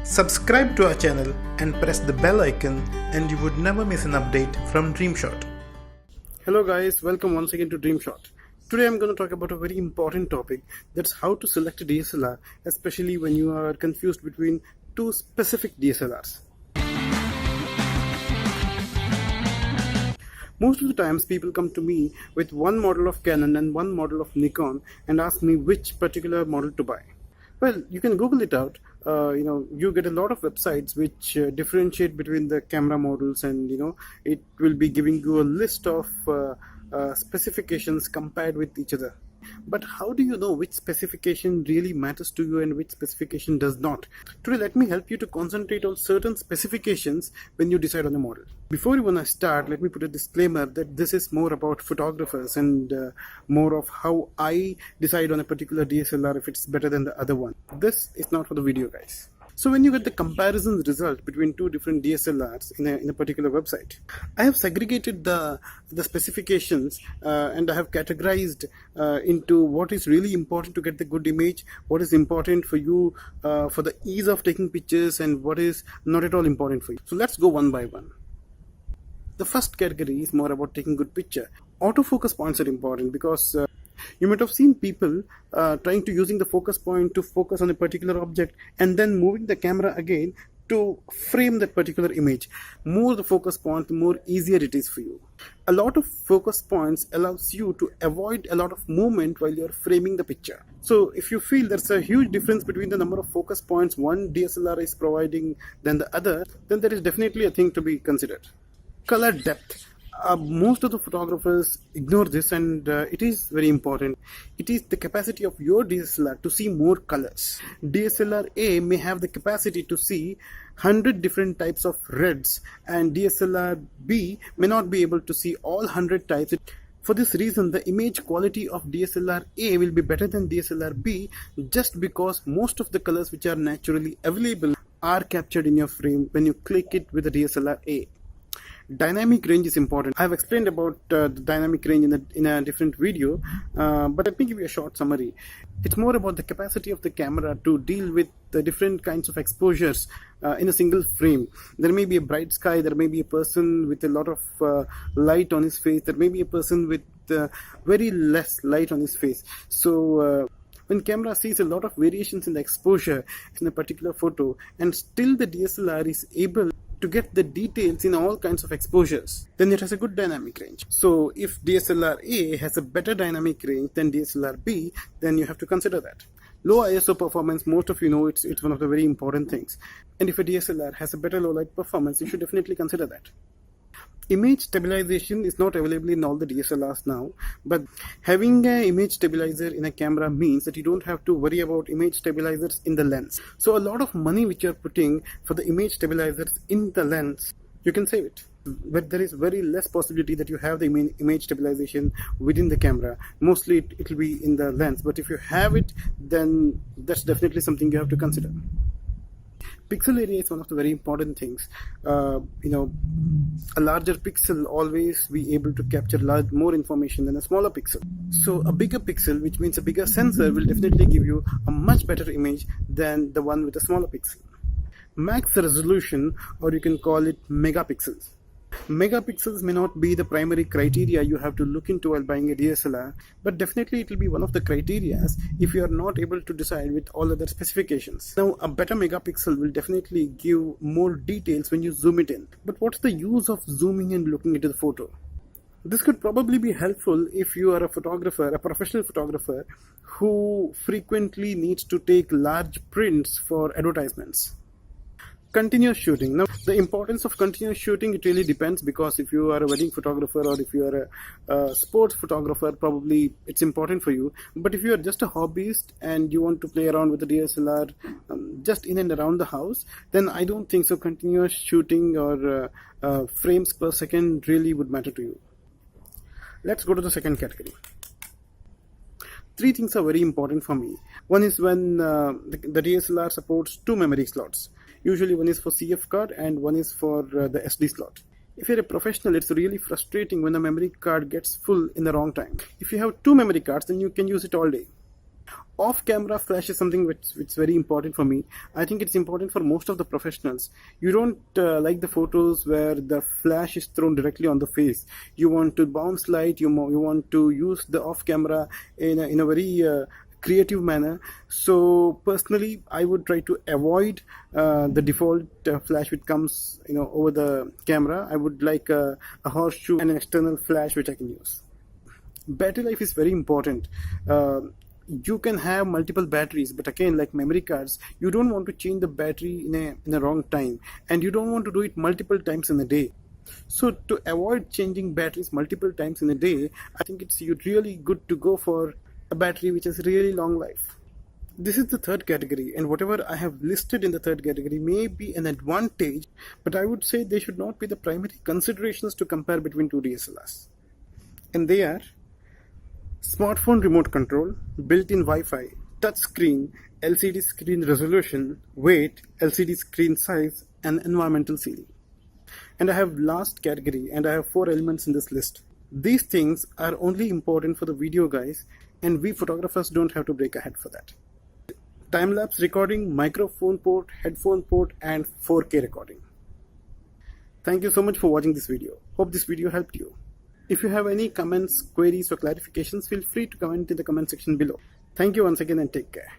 Subscribe to our channel and press the bell icon and you would never miss an update from DreamShot. Hello guys, welcome once again to DreamShot. Today I'm going to talk about a very important topic, that's how to select a DSLR, especially when you are confused between two specific DSLRs. Most of the times people come to me with one model of Canon and one model of Nikon and ask me which particular model to buy. Well, you can Google it out. You get a lot of websites which differentiate between the camera models, and it will be giving you a list of specifications compared with each other. But how do you know which specification really matters to you and which specification does not? Today, let me help you to concentrate on certain specifications when you decide on a model. Before even I start, let me put a disclaimer that this is more about photographers and more of how I decide on a particular DSLR if it's better than the other one. This is not for the video, guys. So when you get the comparison result between two different DSLRs in a particular website, I have segregated the specifications and I have categorized into what is really important to get the good image, what is important for you for the ease of taking pictures, and what is not at all important for you. So let's go one by one. The first category is more about taking good picture. Autofocus points are important because you might have seen people trying to using the focus point to focus on a particular object and then moving the camera again to frame that particular image. More the focus point, the more easier it is for you. A lot of focus points allows you to avoid a lot of movement while you're framing the picture. So if you feel there's a huge difference between the number of focus points one DSLR is providing than the other, then there is definitely a thing to be considered. Color depth. Most of the photographers ignore this, and it is very important. It is the capacity of your DSLR to see more colors. DSLR A may have the capacity to see 100 different types of reds, and DSLR B may not be able to see all 100 types. For this reason, the image quality of DSLR A will be better than DSLR B just because most of the colors which are naturally available are captured in your frame when you click it with the DSLR A. Dynamic range is important. I have explained about the dynamic range in a different video, but let me give you a short summary. It's more about the capacity of the camera to deal with the different kinds of exposures in a single frame. There may be a bright sky, there may be a person with a lot of light on his face, there may be a person with very less light on his face. So when camera sees a lot of variations in the exposure in a particular photo, and still the DSLR is able to get the details in all kinds of exposures, then it has a good dynamic range. So if DSLR A has a better dynamic range than DSLR B, then you have to consider that. Low ISO performance, most of you know it's one of the very important things. And if a DSLR has a better low light performance, you should definitely consider that. Image stabilization is not available in all the DSLRs now, but having an image stabilizer in a camera means that you don't have to worry about image stabilizers in the lens. So a lot of money which you're putting for the image stabilizers in the lens, you can save it. But there is very less possibility that you have the image stabilization within the camera. Mostly it will be in the lens, but if you have it, then that's definitely something you have to consider. Pixel area is one of the very important things. A larger pixel always be able to capture more information than a smaller pixel. So a bigger pixel, which means a bigger sensor, will definitely give you a much better image than the one with a smaller pixel. Max resolution, or you can call it megapixels. Megapixels may not be the primary criteria you have to look into while buying a DSLR, but definitely it will be one of the criteria if you are not able to decide with all other specifications. Now, a better megapixel will definitely give more details when you zoom it in. But what's the use of zooming and looking into the photo? This could probably be helpful if you are a photographer, a professional photographer, who frequently needs to take large prints for advertisements. Continuous shooting. Now, the importance of continuous shooting, it really depends, because if you are a wedding photographer or if you are a sports photographer, probably it's important for you. But if you are just a hobbyist and you want to play around with the DSLR just in and around the house, then I don't think so continuous shooting or frames per second really would matter to you. Let's go to the second category. Three things are very important for me. One is when the DSLR supports two memory slots. Usually one is for CF card and one is for the SD slot. If you're a professional, it's really frustrating when the memory card gets full in the wrong time. If you have two memory cards, then you can use it all day. off-camera flash is something which is very important for me. I think it's important for most of the professionals. You don't like the photos where the flash is thrown directly on the face. You want to bounce light. You want to use the off-camera in a very creative manner. So personally, I would try to avoid the default flash which comes over the camera. I would like a horseshoe and an external flash which I can use. Battery life is very important. You can have multiple batteries, but again, like memory cards, you don't want to change the battery in a wrong time, and you don't want to do it multiple times in a day. So to avoid changing batteries multiple times in a day, I think it's really good to go for a battery which has really long life. This is the third category, and whatever I have listed in the third category may be an advantage, but I would say they should not be the primary considerations to compare between two DSLRs. And they are smartphone remote control, built-in Wi-Fi, touch screen, LCD screen resolution, weight, LCD screen size, and environmental sealing. And I have last category, and I have 4 elements in this list. These things are only important for the video guys, and we photographers don't have to break ahead for that. Time-lapse recording, microphone port, headphone port, and 4K recording. Thank you so much for watching this video. Hope this video helped you. If you have any comments, queries, or clarifications, feel free to comment in the comment section below. Thank you once again and take care.